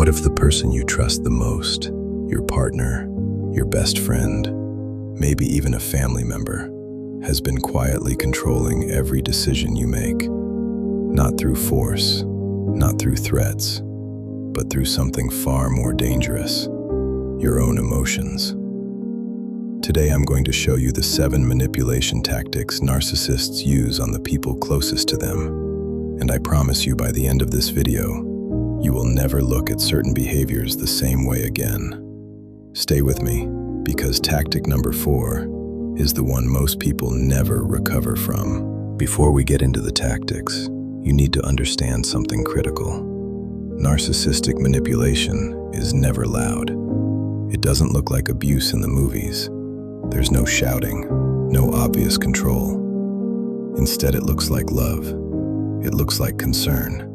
if the person you trust the most, your partner, your best friend, maybe even a family member, has been quietly controlling every decision you make? Not through force, not through threats, but through something far more dangerous: your own emotions. Today I'm going to show you the 7 manipulation tactics narcissists use on the people closest to them. And I promise you, by the end of this video, you will never look at certain behaviors the same way again. Stay with me, because tactic number 4 is the one most people never recover from. Before we get into the tactics, you need to understand something critical. Narcissistic manipulation is never loud. It doesn't look like abuse in the movies. There's no shouting, no obvious control. Instead, it looks like love. It looks like concern.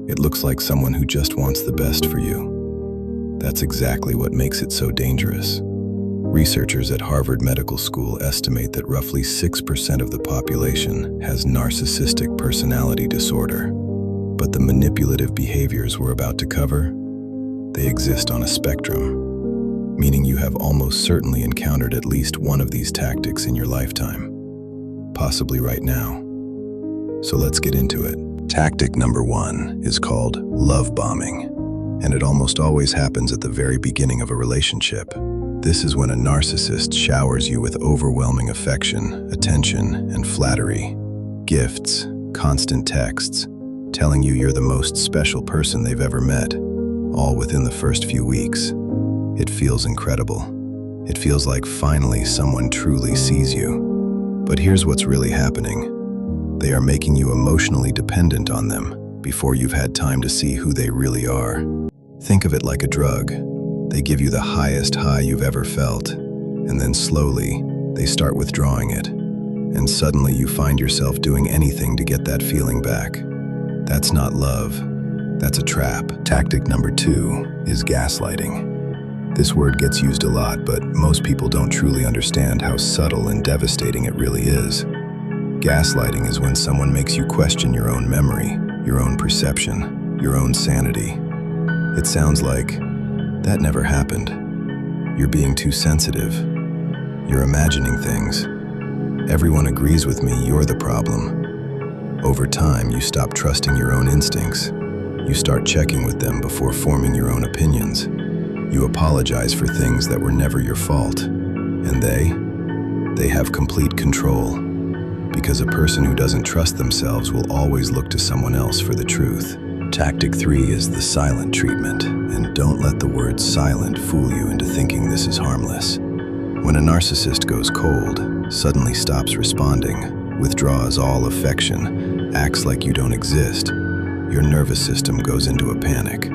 It looks like someone who just wants the best for you. That's exactly what makes it so dangerous. Researchers at Harvard Medical School estimate that roughly 6% of the population has narcissistic personality disorder. But the manipulative behaviors we're about to cover, they exist on a spectrum, meaning you have almost certainly encountered at least one of these tactics in your lifetime, possibly right now. So let's get into it. Tactic number 1 is called love bombing, and it almost always happens at the very beginning of a relationship. This is when a narcissist showers you with overwhelming affection, attention, and flattery, gifts, constant texts, telling you you're the most special person they've ever met, all within the first few weeks. It feels incredible. It feels like finally someone truly sees you. But here's what's really happening. They are making you emotionally dependent on them before you've had time to see who they really are. Think of it like a drug. They give you the highest high you've ever felt, and then slowly they start withdrawing it. And suddenly you find yourself doing anything to get that feeling back. That's not love. That's a trap. Tactic number 2 is gaslighting. This word gets used a lot, but most people don't truly understand how subtle and devastating it really is. Gaslighting is when someone makes you question your own memory, your own perception, your own sanity. It sounds like, that never happened. You're being too sensitive. You're imagining things. Everyone agrees with me, you're the problem. Over time, you stop trusting your own instincts. You start checking with them before forming your own opinions. You apologize for things that were never your fault. And they have complete control. Because a person who doesn't trust themselves will always look to someone else for the truth. Tactic 3 is the silent treatment, and don't let the word silent fool you into thinking this is harmless. When a narcissist goes cold, suddenly stops responding, withdraws all affection, acts like you don't exist, your nervous system goes into a panic.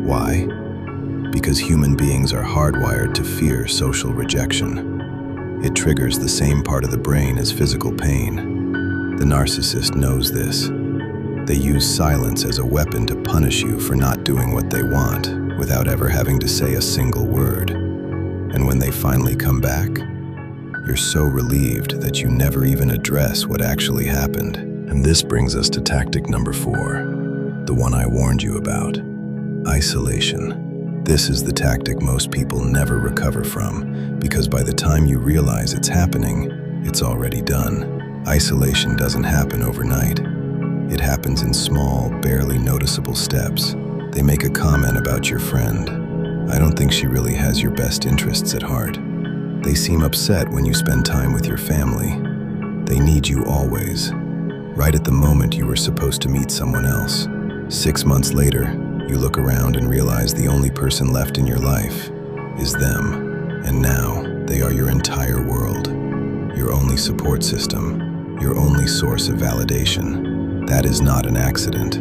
Why? Because human beings are hardwired to fear social rejection. It triggers the same part of the brain as physical pain. The narcissist knows this. They use silence as a weapon to punish you for not doing what they want, without ever having to say a single word. And when they finally come back, you're so relieved that you never even address what actually happened. And this brings us to tactic number 4, the one I warned you about: isolation. This is the tactic most people never recover from, because by the time you realize it's happening, it's already done. Isolation doesn't happen overnight. It happens in small, barely noticeable steps. They make a comment about your friend. I don't think she really has your best interests at heart. They seem upset when you spend time with your family. They need you always, right at the moment you were supposed to meet someone else. 6 months later, you look around and realize the only person left in your life is them. And now, they are your entire world, your only support system, your only source of validation. That is not an accident.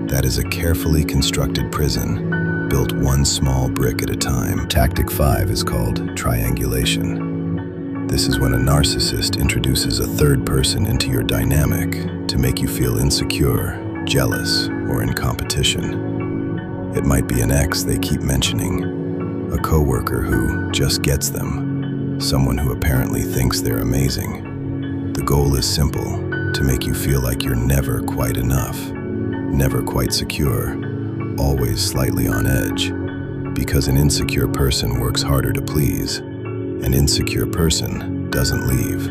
That is a carefully constructed prison, built one small brick at a time. Tactic 5 is called triangulation. This is when a narcissist introduces a third person into your dynamic to make you feel insecure, jealous, or in competition. It might be an ex they keep mentioning, a coworker who just gets them, someone who apparently thinks they're amazing. The goal is simple: to make you feel like you're never quite enough, never quite secure, always slightly on edge, because an insecure person works harder to please. An insecure person doesn't leave.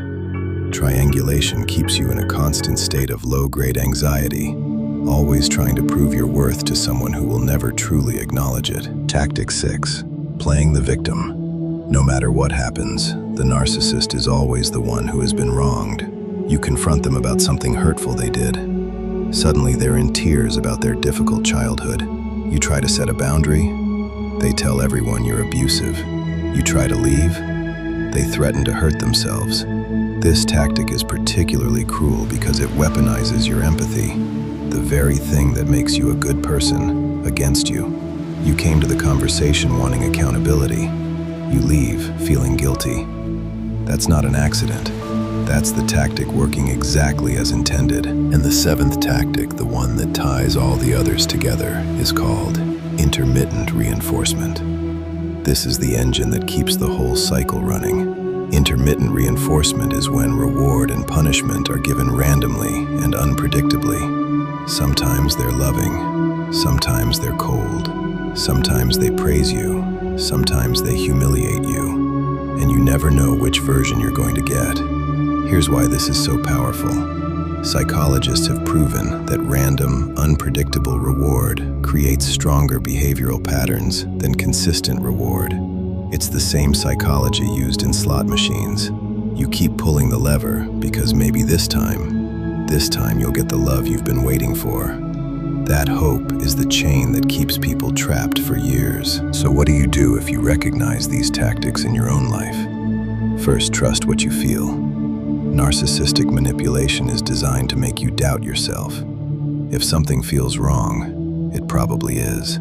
Triangulation keeps you in a constant state of low-grade anxiety, always trying to prove your worth to someone who will never truly acknowledge it. Tactic 6. Playing the victim. No matter what happens, the narcissist is always the one who has been wronged. You confront them about something hurtful they did. Suddenly they're in tears about their difficult childhood. You try to set a boundary. They tell everyone you're abusive. You try to leave. They threaten to hurt themselves. This tactic is particularly cruel because it weaponizes your empathy, the very thing that makes you a good person, against you. You came to the conversation wanting accountability. You leave feeling guilty. That's not an accident. That's the tactic working exactly as intended. And the 7th tactic, the one that ties all the others together, is called intermittent reinforcement. This is the engine that keeps the whole cycle running. Intermittent reinforcement is when reward and punishment are given randomly and unpredictably. Sometimes they're loving, sometimes they're cold, sometimes they praise you, sometimes they humiliate you, and you never know which version you're going to get. Here's why this is so powerful. Psychologists have proven that random, unpredictable reward creates stronger behavioral patterns than consistent reward. It's the same psychology used in slot machines. You keep pulling the lever because maybe this time you'll get the love you've been waiting for. That hope is the chain that keeps people trapped for years. So what do you do if you recognize these tactics in your own life? First, trust what you feel. Narcissistic manipulation is designed to make you doubt yourself. If something feels wrong, it probably is.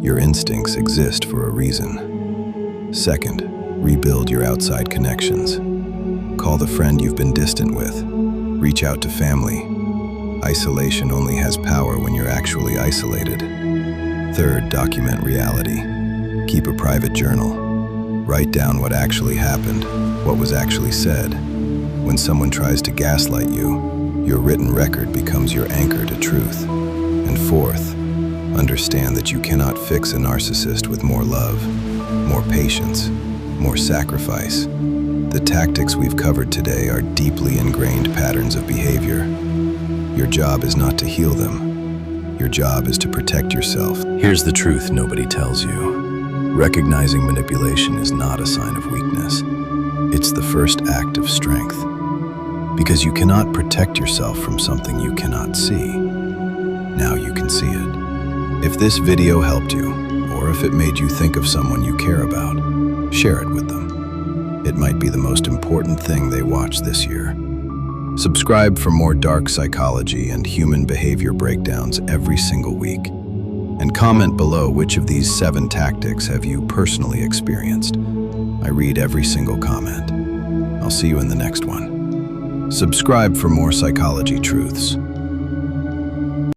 Your instincts exist for a reason. Second, rebuild your outside connections. Call the friend you've been distant with. Reach out to family. Isolation only has power when you're actually isolated. Third, document reality. Keep a private journal. Write down what actually happened, what was actually said. When someone tries to gaslight you, your written record becomes your anchor to truth. And fourth, understand that you cannot fix a narcissist with more love, more patience, more sacrifice. The tactics we've covered today are deeply ingrained patterns of behavior. Your job is not to heal them. Your job is to protect yourself. Here's the truth nobody tells you. Recognizing manipulation is not a sign of weakness. It's the first act of strength. Because you cannot protect yourself from something you cannot see. Now you can see it. If this video helped you, or if it made you think of someone you care about, share it with them. It might be the most important thing they watch this year. Subscribe for more dark psychology and human behavior breakdowns every single week. And comment below which of these 7 tactics have you personally experienced. I read every single comment. I'll see you in the next one. Subscribe for more psychology truths.